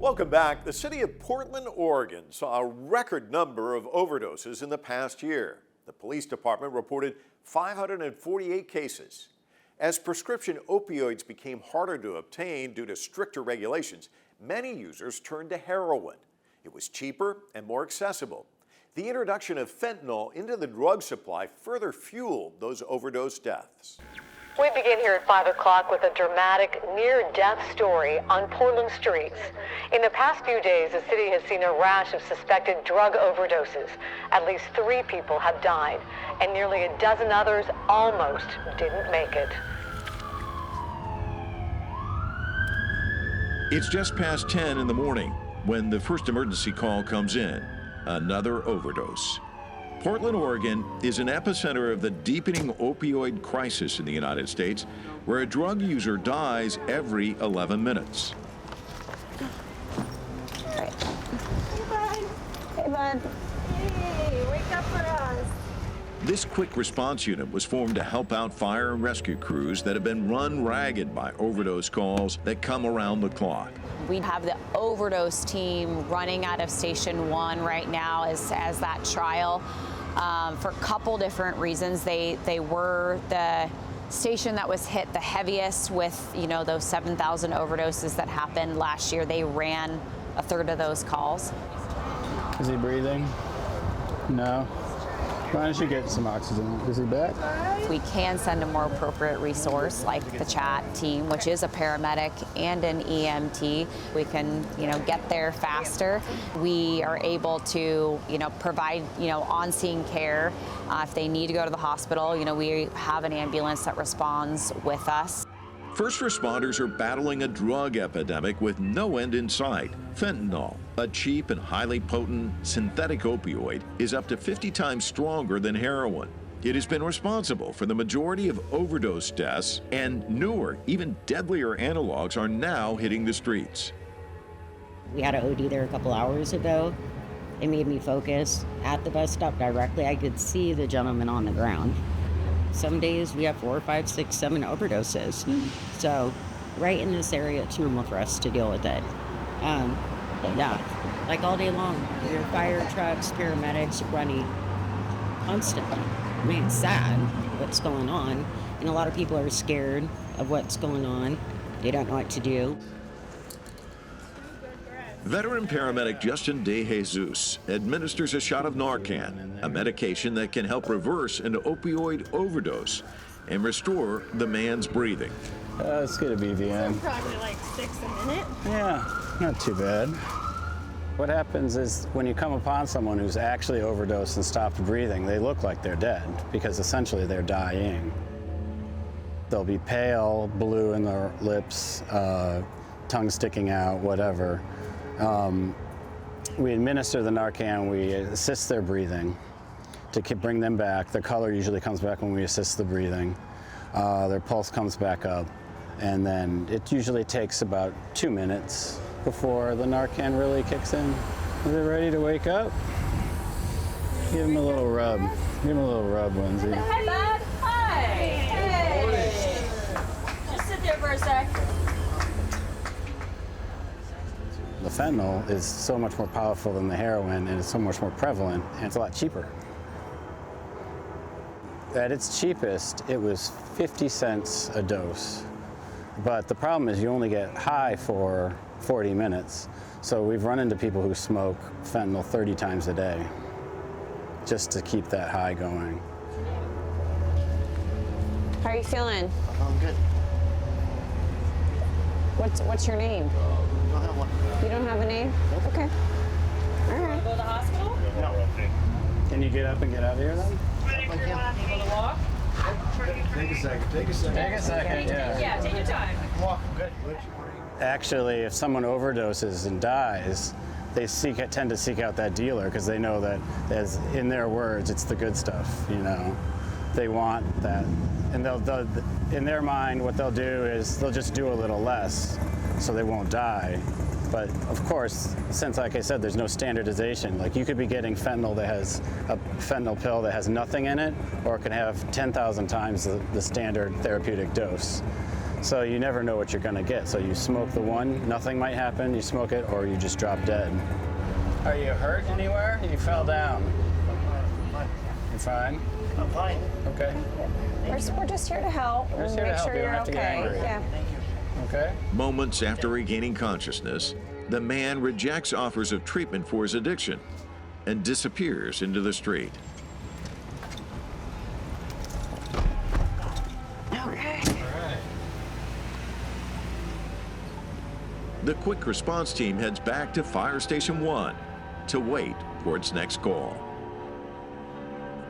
Welcome back. The city of Portland, Oregon saw a record number of overdoses in the past year. The police department reported 548 cases. As prescription opioids became harder to obtain due to stricter regulations, many users turned to heroin. It was cheaper and more accessible. The introduction of fentanyl into the drug supply further fueled those overdose deaths. We begin here at 5 o'clock with a dramatic near-death story on Portland streets. In the past few days, the city has seen a rash of suspected drug overdoses. At least 3 people have died, and nearly a dozen others almost didn't make it. It's just past 10 in the morning when the first emergency call comes in. Another overdose. Portland, Oregon is an epicenter of the deepening opioid crisis in the United States, where a drug user dies every 11 minutes. Hey, bud. Hey, bud. Hey, wake up for us. This quick response unit was formed to help out fire and rescue crews that have been run ragged by overdose calls that come around the clock. We have the overdose team running out of Station 1 right now as that trial for a couple different reasons. They were the station that was hit the heaviest with, those 7,000 overdoses that happened last year. They ran a third of those calls. Is he breathing? No. Why don't you get some oxygen? Is he back? We can send a more appropriate resource like the CHAT team, which is a paramedic and an EMT. We can, get there faster. We are able to, provide, on-scene care. If they need to go to the hospital, we have an ambulance that responds with us. First responders are battling a drug epidemic with no end in sight. Fentanyl, a cheap and highly potent synthetic opioid, is up to 50 times stronger than heroin. It has been responsible for the majority of overdose deaths, and newer, even deadlier analogs are now hitting the streets. We had an OD there a couple hours ago. It made me focus at the bus stop directly. I could see the gentleman on the ground. Some days we have 4, 5, 6, 7 overdoses. So right in this area, it's normal for us to deal with it. Like all day long. Your fire trucks, paramedics running constantly. I mean, it's sad what's going on. And a lot of people are scared of what's going on. They don't know what to do. Veteran paramedic Justin De Jesus administers a shot of Narcan, a medication that can help reverse an opioid overdose and restore the man's breathing. Let's get a BVN. Probably like 6 a minute. Yeah, not too bad. What happens is when you come upon someone who's actually overdosed and stopped breathing, they look like they're dead because essentially they're dying. They'll be pale, blue in their lips, tongue sticking out, whatever. We administer the Narcan, we assist their breathing to bring them back. Their color usually comes back when we assist the breathing. Their pulse comes back up, and then it usually takes about 2 minutes before the Narcan really kicks in. Are they ready to wake up? Give them a little rub. Give them a little rub, Lindsay. Hi, bud. Hi. Hey. Just sit there for a sec. The fentanyl is so much more powerful than the heroin, and it's so much more prevalent, and it's a lot cheaper. At its cheapest, it was 50 cents a dose. But the problem is you only get high for 40 minutes. So we've run into people who smoke fentanyl 30 times a day just to keep that high going. How are you feeling? I'm good. What's your name? I don't have one. You don't have a name? Okay. All right. Go to the hospital? No. Can you get up and get out of here then? Ready for you to walk? Take a second. Take a second. Take a second, yeah. Yeah, take your time. Walk. Good. Actually, if someone overdoses and dies, they tend to seek out that dealer because they know that, as in their words, it's the good stuff, They want that. And they'll in their mind, what they'll do is they'll just do a little less so they won't die. But of course, since, like I said, there's no standardization, like you could be getting fentanyl that has a fentanyl pill that has nothing in it, or it can have 10,000 times the standard therapeutic dose. So you never know what you're gonna get. So you smoke the one, nothing might happen, you smoke it, or you just drop dead. Are you hurt anywhere? You fell down. You fine? I'm fine. Okay. We're just here to help. We're just here to Make help. sure You don't you're have to get okay. angry. Yeah. Okay. Moments after regaining consciousness, the man rejects offers of treatment for his addiction and disappears into the street. Okay. The quick response team heads back to Fire Station 1 to wait for its next call.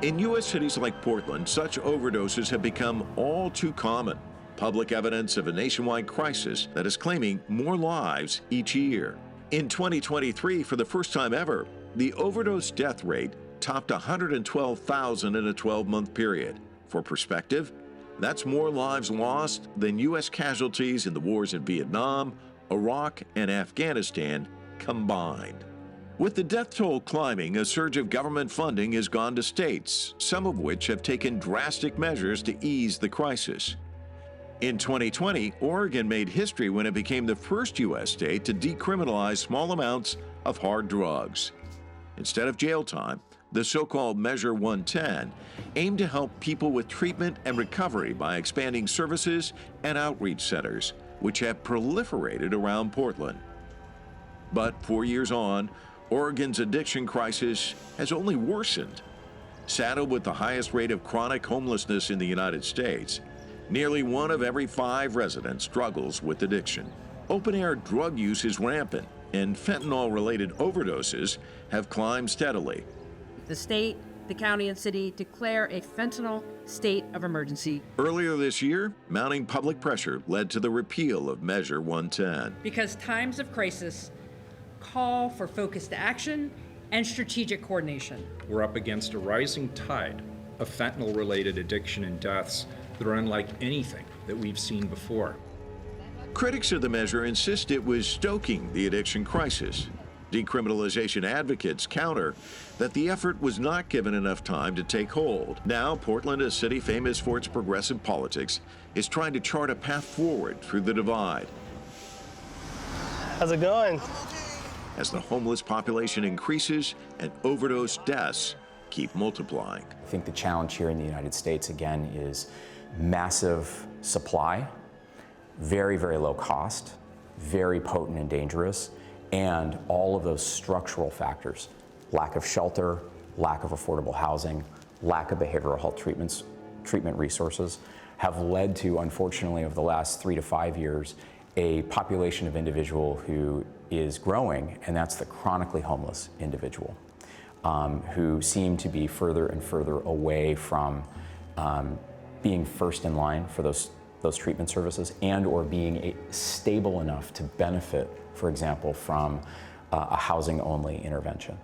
In U.S. cities like Portland, such overdoses have become all too common. Public evidence of a nationwide crisis that is claiming more lives each year. In 2023, for the first time ever, the overdose death rate topped 112,000 in a 12-month period. For perspective, that's more lives lost than U.S. casualties in the wars in Vietnam, Iraq, and Afghanistan combined. With the death toll climbing, a surge of government funding has gone to states, some of which have taken drastic measures to ease the crisis. In 2020, Oregon made history when it became the first U.S. state to decriminalize small amounts of hard drugs. Instead of jail time, the so-called Measure 110 aimed to help people with treatment and recovery by expanding services and outreach centers, which have proliferated around Portland. But 4 years on, Oregon's addiction crisis has only worsened. Saddled with the highest rate of chronic homelessness in the United States, nearly 1 of every 5 residents struggles with addiction. Open-air drug use is rampant, and fentanyl-related overdoses have climbed steadily. The state, the county, and city declare a fentanyl state of emergency. Earlier this year, mounting public pressure led to the repeal of Measure 110. Because times of crisis call for focused action and strategic coordination. We're up against a rising tide of fentanyl-related addiction and deaths that are unlike anything that we've seen before. Critics of the measure insist it was stoking the addiction crisis. Decriminalization advocates counter that the effort was not given enough time to take hold. Now, Portland, a city famous for its progressive politics, is trying to chart a path forward through the divide. How's it going? As the homeless population increases and overdose deaths keep multiplying. I think the challenge here in the United States, again, is massive supply, very, very low cost, very potent and dangerous, and all of those structural factors, lack of shelter, lack of affordable housing, lack of behavioral health treatment resources, have led to, unfortunately, over the last 3 to 5 years, a population of individual who is growing, and that's the chronically homeless individual, who seem to be further and further away from being first in line for those treatment services, and or being stable enough to benefit, for example, from a housing-only intervention.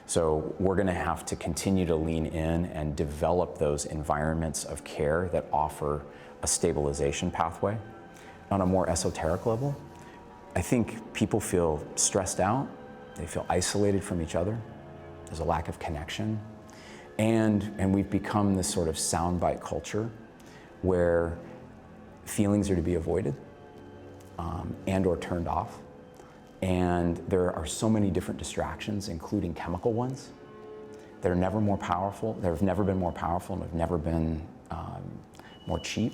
So we're going to have to continue to lean in and develop those environments of care that offer a stabilization pathway. On a more esoteric level, I think people feel stressed out, they feel isolated from each other, there's a lack of connection, and we've become this sort of soundbite culture where feelings are to be avoided and or turned off. And there are so many different distractions, including chemical ones, that are never more powerful, that have never been more powerful and have never been more cheap,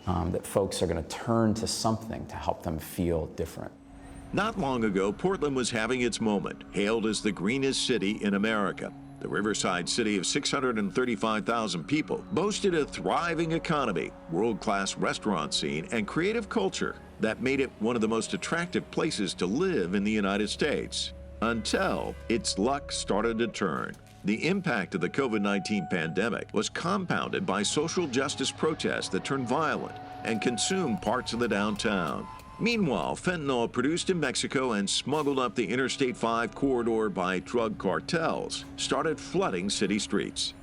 that folks are going to turn to something to help them feel different. Not long ago, Portland was having its moment, hailed as the greenest city in America. The riverside city of 635,000 people boasted a thriving economy, world-class restaurant scene, and creative culture that made it one of the most attractive places to live in the United States. Until its luck started to turn. The impact of the COVID-19 pandemic was compounded by social justice protests that turned violent and consumed parts of the downtown. Meanwhile, fentanyl produced in Mexico and smuggled up the Interstate 5 corridor by drug cartels started flooding city streets.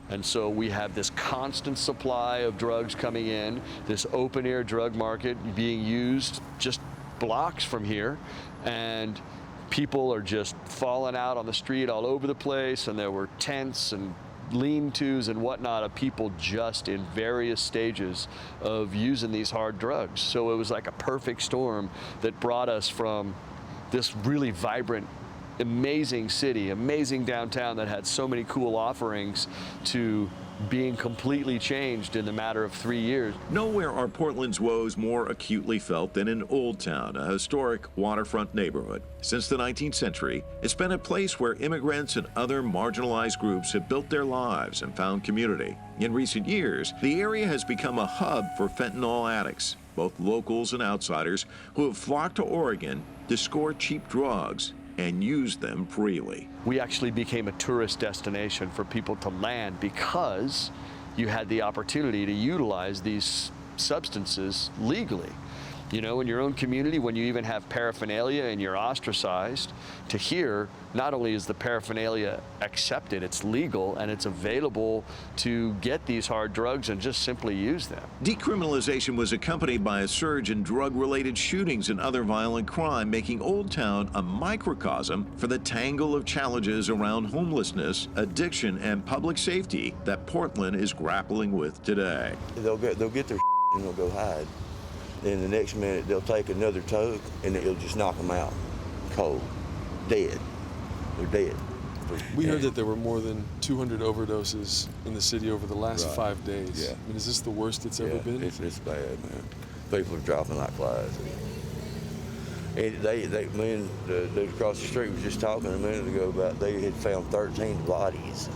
And so we have this constant supply of drugs coming in, this open-air drug market being used just blocks from here, and people are just falling out on the street all over the place, and there were tents and lean-tos and whatnot of people just in various stages of using these hard drugs. So it was like a perfect storm that brought us from this really vibrant, amazing city, amazing downtown that had so many cool offerings, to being completely changed in the matter of 3 years. Nowhere are Portland's woes more acutely felt than in Old Town, a historic waterfront neighborhood. Since the 19th century, it's been a place where immigrants and other marginalized groups have built their lives and found community. In recent years, the area has become a hub for fentanyl addicts, both locals and outsiders, who have flocked to Oregon to score cheap drugs and use them freely. We actually became a tourist destination for people to land because you had the opportunity to utilize these substances legally. You know, in your own community, when you even have paraphernalia and you're ostracized, to here, not only is the paraphernalia accepted, it's legal and it's available to get these hard drugs and just simply use them. Decriminalization was accompanied by a surge in drug-related shootings and other violent crime, making Old Town a microcosm for the tangle of challenges around homelessness, addiction, and public safety that Portland is grappling with today. They'll get their and they'll go hide. Then the next minute they'll take another tug and it'll just knock them out cold, dead. They're dead. We heard that there were more than 200 overdoses in the city over the last 5 days. Yeah. I mean, is this the worst it's ever been? It's bad, man. People are dropping like flies. And me and the dude across the street was just talking a minute ago about they had found 13 bodies.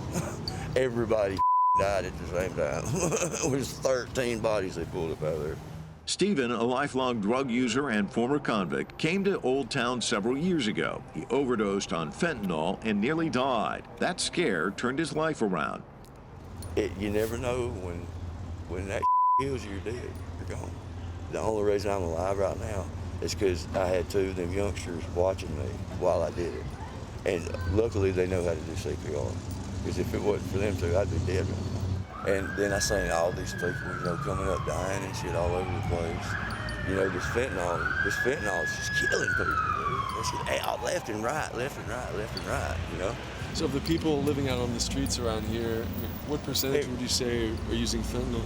Everybody died at the same time. It was 13 bodies they pulled up out of there. Stephen, a lifelong drug user and former convict, came to Old Town several years ago. He overdosed on fentanyl and nearly died. That scare turned his life around. You never know when that kills you, you're dead. You're gone. The only reason I'm alive right now is because I had two of them youngsters watching me while I did it. And luckily they know how to do CPR. Because if it wasn't for them two, I'd be dead right now. And then I seen all these people, you know, coming up dying and shit all over the place. You know, this fentanyl is just killing people, dude. It's just left and right, you know? So of the people living out on the streets around here, what percentage would you say are using fentanyl?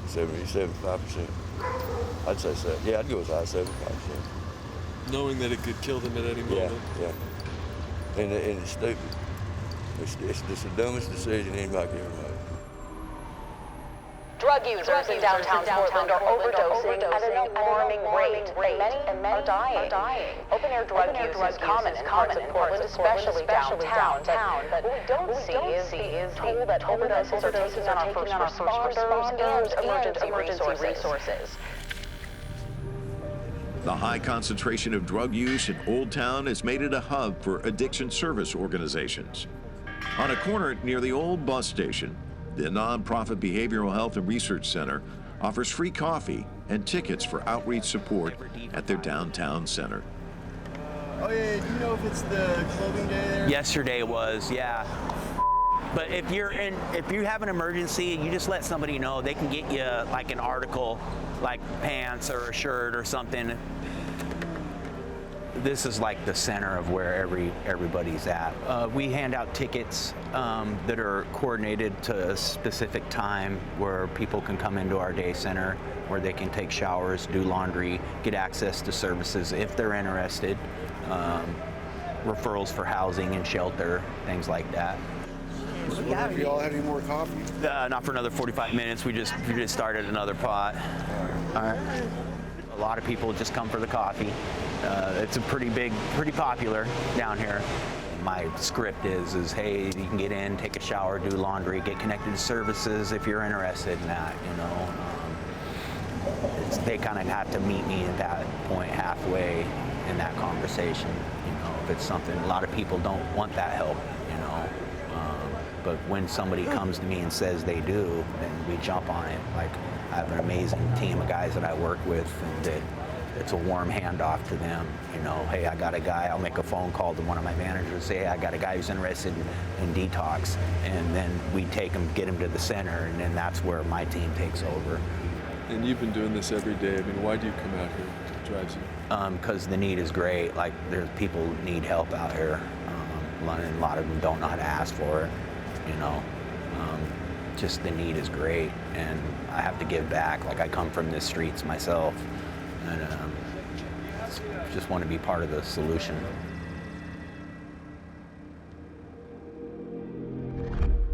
75%. I'd say so. Yeah, I'd go as high as 75%. Knowing that it could kill them at any moment? Yeah. And it's stupid. It's the dumbest decision anybody could ever make. Drug users in downtown Portland are overdosing at an alarming rate, and many are dying. Open-air drug use is common in parts of Portland, especially downtown. But what we don't see is toll that overdoses are taking on our first responders and emergency resources. The high concentration of drug use in Old Town has made it a hub for addiction service organizations. On a corner near the old bus station, the nonprofit Behavioral Health and Research Center offers free coffee and tickets for outreach support at their downtown center. Oh yeah, do you know if it's the clothing day there? Yesterday was, yeah. But if you have an emergency, you just let somebody know. They can get you like an article, like pants or a shirt or something. This is like the center of where everybody's at. We hand out tickets that are coordinated to a specific time where people can come into our day center, where they can take showers, do laundry, get access to services if they're interested, referrals for housing and shelter, things like that. Have you all had any more coffee? Not for another 45 minutes. We just started another pot. All right. A lot of people just come for the coffee. It's a pretty popular down here. My script is hey, you can get in, take a shower, do laundry, get connected to services if you're interested in that, you know. They kind of have to meet me at that point halfway in that conversation, you know. If it's something, a lot of people don't want that help, you know. But when somebody comes to me and says they do, then we jump on it. Like, I have an amazing team of guys that I work with, and that it's a warm handoff to them. You know, hey, I got a guy, I'll make a phone call to one of my managers and say, hey, I got a guy who's interested in detox. And then we take him, get him to the center, and then that's where my team takes over. And you've been doing this every day. I mean, why do you come out here? What drives you? Because the need is great. Like, there's people need help out here. And a lot of them don't know how to ask for it, you know. Just the need is great, and I have to give back. Like, I come from the streets myself, and just want to be part of the solution.